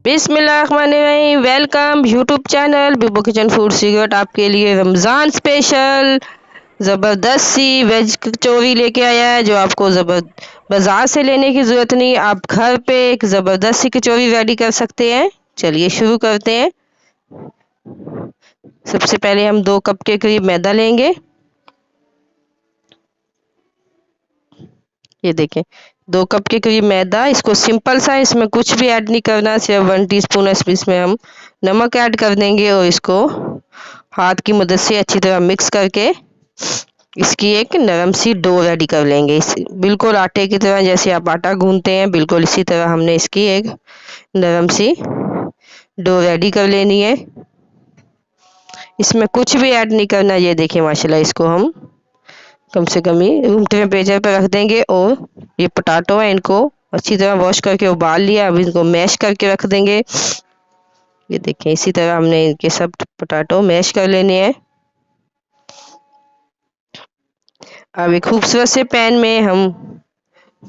बिस्मिल्लाहिर्रहमानिर्रहीम। Welcome YouTube channel बिबो kitchen food secret. आपके लिए रमज़ान स्पेशल ज़बरदस्त सी वेज कचौरी लेके आया है, जो आपको बाज़ार से लेने की ज़रूरत नहीं। आप घर पे एक ज़बरदस्त सी कचौरी रेडी कर सकते हैं। चलिए शुरू करते हैं। सबसे पहले हम 2 कप के करीब मैदा लेंगे। ये देखें, 2 कप के करीब मैदा। इसको सिंपल सा, इसमें कुछ भी ऐड नहीं करना, सिर्फ 1 टीस्पून इसमें हम नमक ऐड कर देंगे और इसको हाथ की मदद से अच्छी तरह मिक्स करके इसकी एक नरम सी डो रेडी कर लेंगे। इस बिल्कुल आटे की तरह, जैसे आप आटा गूंथते हैं बिल्कुल इसी तरह हमने इसकी एक नरम सी डो रेडी कर लेनी है। इसमें कुछ भी ऐड नहीं करना। ये देखिए माशाल्लाह, इसको हम कम से कम ही रूम टेम्परेचर पर रख देंगे। और ये पोटैटो है, इनको अच्छी तरह वॉश करके उबाल लिया। अब इनको मैश करके रख देंगे। ये देखें, इसी तरह हमने इनके सब पोटैटो मैश कर लेने हैं। अब एक खूबसूरत से पैन में हम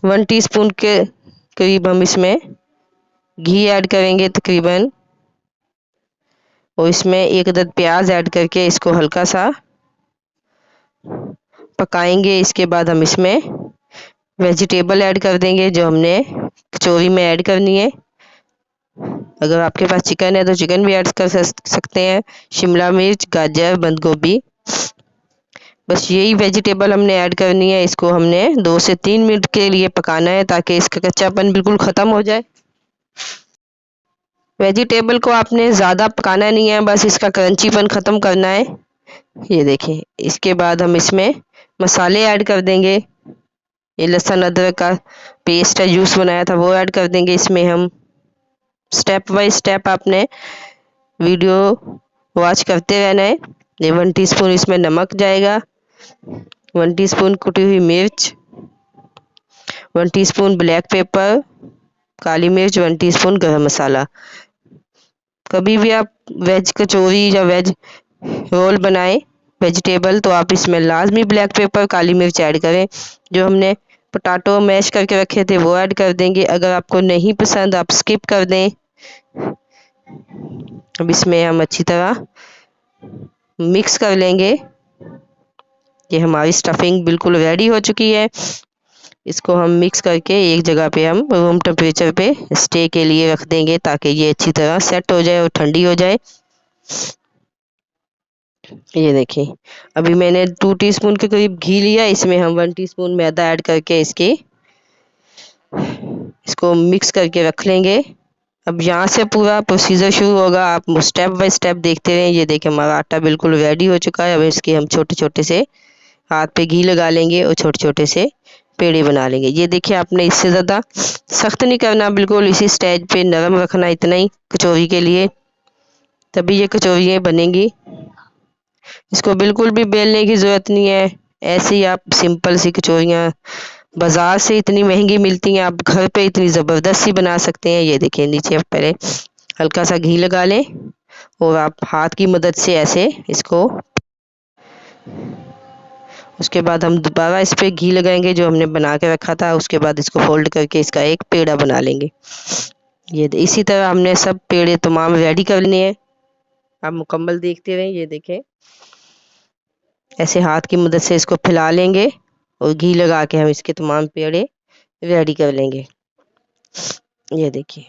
1 टीस्पून के करीब हम इसमें घी ऐड करेंगे तकरीबन, और इसमें 1 अदद प्याज ऐड करके इसको हल्का सा पकाएंगे। इसके बाद हम इसमें वेजिटेबल ऐड कर देंगे जो हमने कचौरी में ऐड करनी है। अगर आपके पास चिकन है तो चिकन भी ऐड कर सकते हैं, शिमला मिर्च, गाजर, बंद गोभी। बस यही वेजिटेबल हमने ऐड करनी है। इसको हमने 2 से 3 मिनट के लिए पकाना है ताकि इसका कच्चापन बिल्कुल ख़त्म हो जाए। वेजिटेबल को आपने ज़्यादा पकाना नहीं है, बस इसका क्रंचीपन ख़त्म करना है। ये देखें, इसके बाद हम इसमें मसाले ऐड कर देंगे। ये लहसुन अदरक का पेस्ट है, जूस बनाया था, वो ऐड कर देंगे। इसमें हम स्टेप बाय स्टेप आपने वीडियो वॉच करते रहना है। ये 1 टीस्पून इसमें नमक जाएगा, 1 टीस्पून कुटी हुई मिर्च, 1 टीस्पून ब्लैक पेपर काली मिर्च, 1 टीस्पून गरम मसाला। कभी भी आप वेज कचौरी या वेज रोल बनाएं वेजिटेबल, तो आप इसमें लाजमी ब्लैक पेपर काली मिर्च ऐड करें। जो हमने पोटैटो मैश करके रखे थे वो ऐड कर देंगे। अगर आपको नहीं पसंद आप स्किप कर दें। अब इसमें हम अच्छी तरह मिक्स कर लेंगे। ये हमारी स्टफिंग बिल्कुल रेडी हो चुकी है। इसको हम मिक्स करके एक जगह पे हम रूम टेम्परेचर पे स्टे के लिए रख देंगे ताकि ये अच्छी तरह सेट हो जाए और ठंडी हो जाए। ये देखिए, अभी मैंने 2 टीस्पून के करीब घी लिया। इसमें हम 1 टीस्पून मैदा ऐड करके इसको मिक्स करके रख लेंगे। अब यहाँ से पूरा प्रोसीजर शुरू होगा, आप स्टेप बाय स्टेप देखते रहें। ये देखिए, हमारा आटा बिल्कुल रेडी हो चुका है। अब इसके हम छोटे छोटे से हाथ पे घी लगा लेंगे और छोटे छोटे से पेड़े बना लेंगे। ये देखिए, आपने इससे ज़्यादा सख्त नहीं करना, बिल्कुल इसी स्टेज पे नरम रखना, इतना ही कचौरी के लिए, तभी ये कचौरियाँ बनेंगी। इसको बिल्कुल भी बेलने की ज़रूरत नहीं है। ऐसे ही आप सिंपल सी कचौरियाँ बाज़ार से इतनी महंगी मिलती हैं, आप घर पे इतनी ज़बरदस्त सी बना सकते हैं। ये देखिए, नीचे आप पहले हल्का सा घी लगा लें और आप हाथ की मदद से ऐसे इसको, उसके बाद हम दोबारा इस पर घी लगाएंगे जो हमने बना के रखा था। उसके बाद इसको फोल्ड करके इसका एक पेड़ा बना लेंगे। ये इसी तरह हमने सब पेड़े तमाम रेडी कर लिए हैं। आप मुकम्मल देखते रहें। ये देखें, ऐसे हाथ की मदद से इसको फैला लेंगे और घी लगा के हम इसके तमाम पेड़े रेडी कर लेंगे। ये देखिए,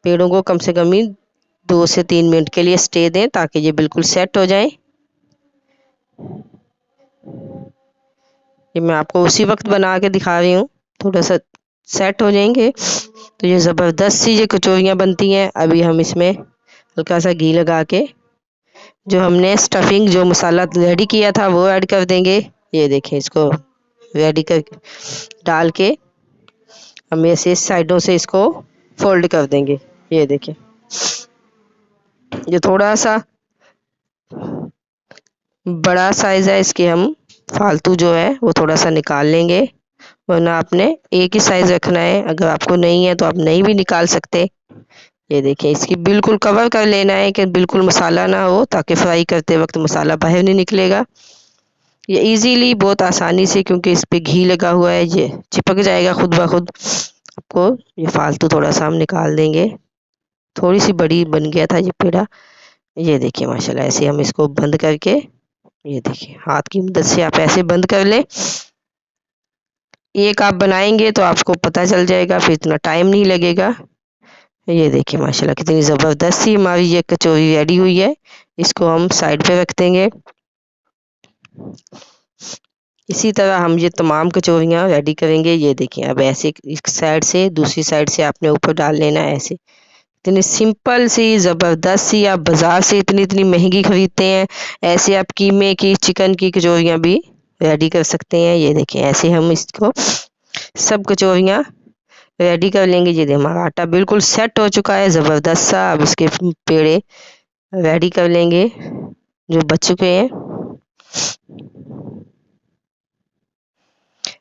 पेड़ों को कम से कम ही 2 से 3 मिनट के लिए स्टे दें ताकि ये बिल्कुल सेट हो जाए। ये मैं आपको उसी वक्त बना के दिखा रही हूँ, थोड़ा सा सेट हो जाएंगे तो ये ज़बरदस्त सी ये कचौरियाँ बनती हैं। अभी हम इसमें हल्का सा घी लगा के जो हमने स्टफिंग जो मसाला रेडी किया था वो ऐड कर देंगे। ये देखें, इसको रेडी कर डाल के हम ऐसे साइडों से इसको फोल्ड कर देंगे। ये देखें, ये थोड़ा सा बड़ा साइज है, इसके हम फालतू जो है वो थोड़ा सा निकाल लेंगे, वरना आपने एक ही साइज रखना है। अगर आपको नहीं है तो आप नहीं भी निकाल सकते। ये देखिए, इसकी बिल्कुल कवर कर लेना है कि बिल्कुल मसाला ना हो, ताकि फ्राई करते वक्त मसाला बाहर नहीं निकलेगा। ये इजीली बहुत आसानी से, क्योंकि इस पे घी लगा हुआ है, ये चिपक जाएगा खुद ब खुद। आपको ये फालतू थोड़ा सा हम निकाल देंगे। थोड़ी सी बड़ी बन गया था ये पेड़ा। ये देखिए माशाल्लाह, ऐसे हम इसको बंद करके, ये देखिए हाथ की मदद से आप ऐसे बंद कर लें। एक आप बनाएंगे तो आपको पता चल जाएगा, फिर इतना टाइम नहीं लगेगा। ये देखिए माशाल्लाह कितनी ज़बरदस्त सी हमारी ये कचौरी रेडी हुई है। इसको हम साइड पे रख देंगे। इसी तरह हम ये तमाम कचौरियाँ रेडी करेंगे। ये देखिए अब ऐसे एक साइड से दूसरी साइड से आपने ऊपर डाल लेना है ऐसे। इतनी सिंपल सी ज़बरदस्त सी, आप बाज़ार से इतनी इतनी महंगी खरीदते हैं, ऐसे आप कीमे की चिकन की कचौरियाँ भी रेडी कर सकते हैं। ये देखिए ऐसे हम इसको सब कचौरियाँ रेडी कर लेंगे। ये देखिए हमारा आटा बिल्कुल सेट हो चुका है ज़बरदस्त सा। अब इसके पेड़े रेडी कर लेंगे जो बच चुके हैं।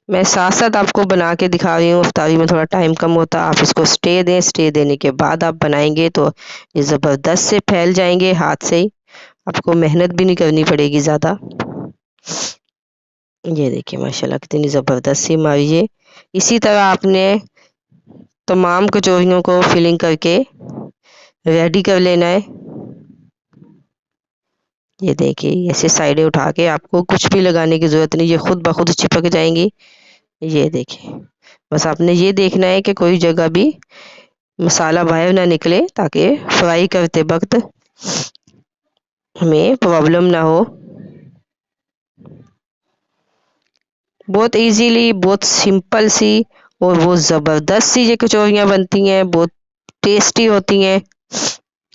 मैं साथ साथ आपको बना के दिखा रही हूँ, इफ्तारी में थोड़ा टाइम कम होता है। आप इसको स्टे दें, स्टे देने के बाद आप बनाएंगे तो ये ज़बरदस्त से फैल जाएंगे हाथ से ही। आपको मेहनत भी नहीं करनी पड़ेगी ज़्यादा। ये देखिए माशाल्लाह कितनी ज़बरदस्त सी हमारी ये। इसी तरह आपने तमाम कचौरियों को फिलिंग करके रेडी कर लेना है। ये देखिए ऐसे साइडें उठा के, आपको कुछ भी लगाने की ज़रूरत नहीं, ये खुद ब खुद चिपक जाएंगी। ये देखिए बस आपने ये देखना है कि कोई जगह भी मसाला बाहर ना निकले, ताकि फ्राई करते वक्त हमें प्रॉब्लम ना हो। बहुत इजीली, बहुत सिंपल सी और बहुत ज़बरदस्त सी ये कचौरियाँ बनती हैं, बहुत टेस्टी होती हैं,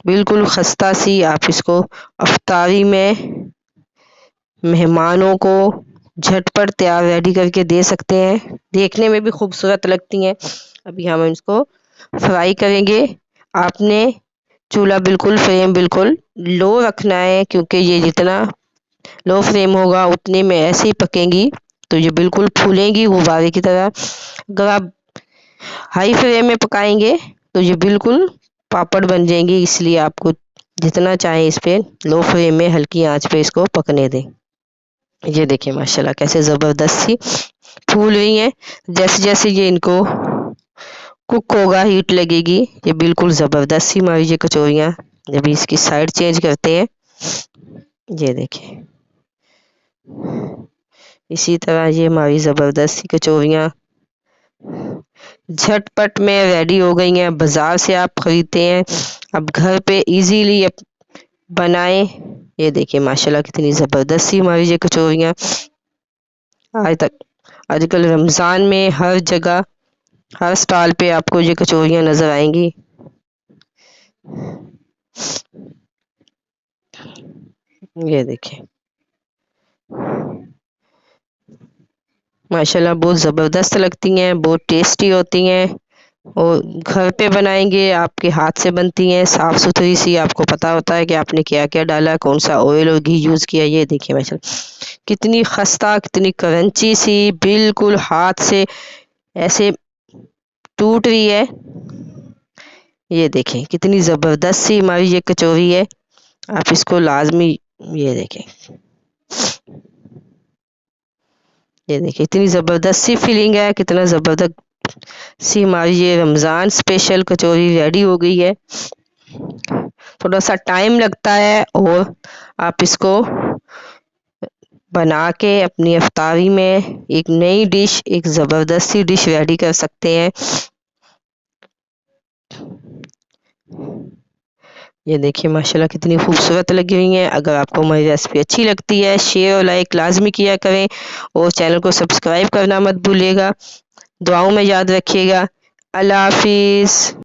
बिल्कुल खस्ता सी। आप इसको इफ्तारी में मेहमानों को झटपट तैयार रेडी करके दे सकते हैं। देखने में भी खूबसूरत लगती हैं। अभी हम इसको फ्राई करेंगे। आपने चूल्हा बिल्कुल फ्लेम बिल्कुल लो रखना है, क्योंकि ये जितना लो फ्लेम होगा उतने में ऐसे ही पकेंगी तो ये बिल्कुल फूलेंगी गुब्बारे की तरह। अगर आप हाई फ्लेम में पकाएंगे तो ये बिल्कुल पापड़ बन जाएंगी। इसलिए आपको जितना चाहे इस पे लो फ्लेम में हल्की आंच पे इसको पकने दें। ये देखिए माशाल्लाह कैसे ज़बरदस्त सी फूल रही हैं। जैसे जैसे ये इनको कुक होगा, हीट लगेगी, ये बिल्कुल ज़बरदस्त सी हमारी ये कचौरियाँ। जब इसकी साइड चेंज करते हैं, ये देखिए इसी तरह ये हमारी ज़बरदस्त सी कचौरियाँ झटपट में रेडी हो गई हैं। बाज़ार से आप खरीदते हैं, अब घर पे इजीली बनाएं। ये देखिए माशाल्लाह कितनी ज़बरदस्त सी हमारी ये कचौरियाँ। आजकल रमज़ान में हर जगह, हर स्टॉल पे आपको ये कचौरियाँ नज़र आएंगी। ये देखिए माशाल्लाह बहुत ज़बरदस्त लगती हैं, बहुत टेस्टी होती हैं और घर पे बनाएंगे आपके हाथ से बनती हैं, साफ़ सुथरी सी। आपको पता होता है कि आपने क्या क्या डाला, कौन सा ऑयल और घी यूज़ किया। ये देखिए माशाल्लाह कितनी खस्ता, कितनी क्रंची सी, बिल्कुल हाथ से ऐसे टूट रही है। ये देखें कितनी ज़बरदस्त सी हमारी ये कचौरी है। आप इसको लाजमी, ये देखें, ये देखिए इतनी ज़बरदस्त सी फीलिंग है, कितना ज़बरदस्त सी हमारी ये रमज़ान स्पेशल कचौरी रेडी हो गई है। थोड़ा सा टाइम लगता है और आप इसको बना के अपनी इफ्तारी में एक नई डिश, एक ज़बरदस्त सी डिश रेडी कर सकते हैं। ये देखिए माशाल्लाह कितनी खूबसूरत लगी हुई हैं। अगर आपको हमारी रेसिपी अच्छी लगती है, शेयर और लाइक लाजमी किया करें और चैनल को सब्सक्राइब करना मत भूलिएगा। दुआओं में याद रखिएगा। अल्लाह हाफिज़।